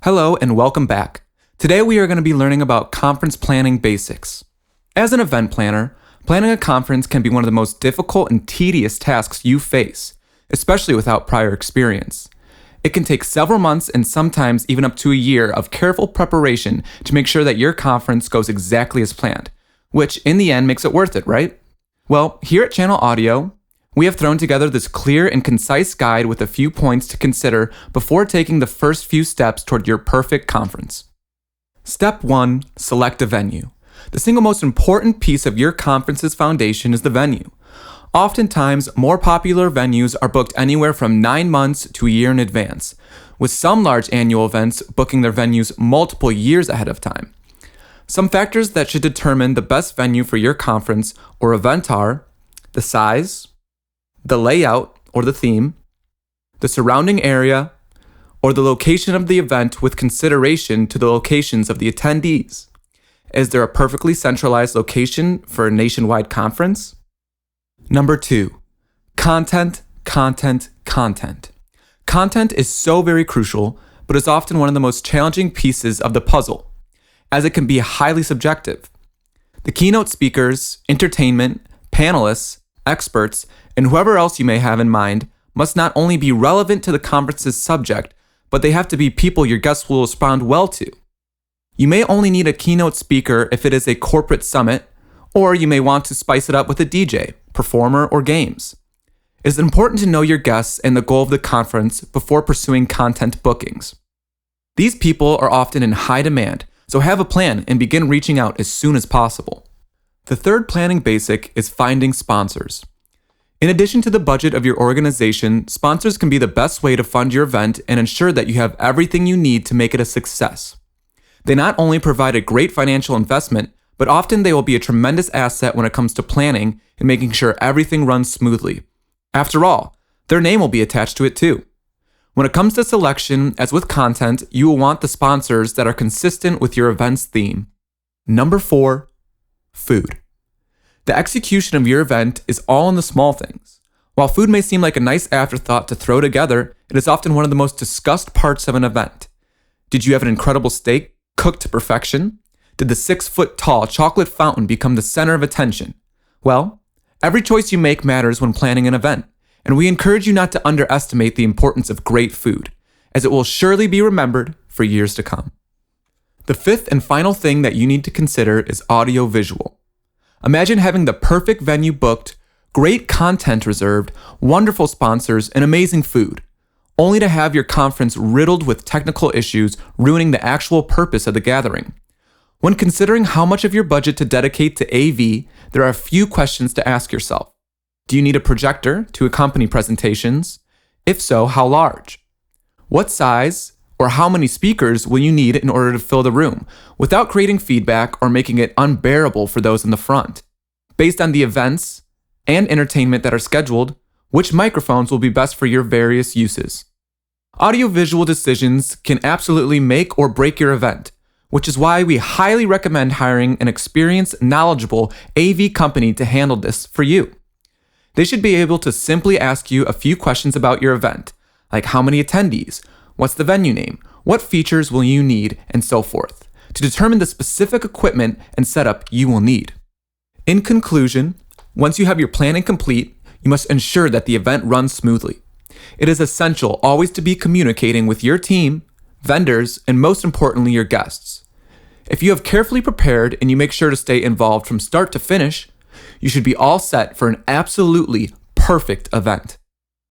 Hello and welcome back. Today we are going to be learning about conference planning basics. As an event planner, planning a conference can be one of the most difficult and tedious tasks you face, especially without prior experience. It can take several months and sometimes even up to a year of careful preparation to make sure that your conference goes exactly as planned, which in the end makes it worth it, right? Well, here at Channel Audio, we have thrown together this clear and concise guide with a few points to consider before taking the first few steps toward your perfect conference. Step 1. Select a venue. The single most important piece of your conference's foundation is the venue. Oftentimes, more popular venues are booked anywhere from 9 months to a year in advance, with some large annual events booking their venues multiple years ahead of time. Some factors that should determine the best venue for your conference or event are the size, the layout or the theme, the surrounding area, or the location of the event with consideration to the locations of the attendees. Is there a perfectly centralized location for a nationwide conference? Number 2, content. Content is so very crucial, but is often one of the most challenging pieces of the puzzle, as it can be highly subjective. The keynote speakers, entertainment, panelists, experts, and whoever else you may have in mind must not only be relevant to the conference's subject, but they have to be people your guests will respond well to. You may only need a keynote speaker if it is a corporate summit, or you may want to spice it up with a DJ, performer, or games. It is important to know your guests and the goal of the conference before pursuing content bookings. These people are often in high demand, so have a plan and begin reaching out as soon as possible. The third planning basic is finding sponsors. In addition to the budget of your organization, sponsors can be the best way to fund your event and ensure that you have everything you need to make it a success. They not only provide a great financial investment, but often they will be a tremendous asset when it comes to planning and making sure everything runs smoothly. After all, their name will be attached to it too. When it comes to selection, as with content, you will want the sponsors that are consistent with your event's theme. Number 4, food. The execution of your event is all in the small things. While food may seem like a nice afterthought to throw together, it is often one of the most discussed parts of an event. Did you have an incredible steak cooked to perfection? Did the 6-foot-tall chocolate fountain become the center of attention? Well, every choice you make matters when planning an event, and we encourage you not to underestimate the importance of great food, as it will surely be remembered for years to come. The fifth and final thing that you need to consider is audio-visual. Imagine having the perfect venue booked, great content reserved, wonderful sponsors, and amazing food, only to have your conference riddled with technical issues ruining the actual purpose of the gathering. When considering how much of your budget to dedicate to AV, there are a few questions to ask yourself. Do you need a projector to accompany presentations? If so, how large? What size or how many speakers will you need in order to fill the room without creating feedback or making it unbearable for those in the front? Based on the events and entertainment that are scheduled, which microphones will be best for your various uses? Audiovisual decisions can absolutely make or break your event, which is why we highly recommend hiring an experienced, knowledgeable AV company to handle this for you. They should be able to simply ask you a few questions about your event, like how many attendees, what's the venue name, what features will you need, and so forth, to determine the specific equipment and setup you will need. In conclusion, once you have your planning complete, you must ensure that the event runs smoothly. It is essential always to be communicating with your team, vendors, and most importantly, your guests. If you have carefully prepared and you make sure to stay involved from start to finish, you should be all set for an absolutely perfect event.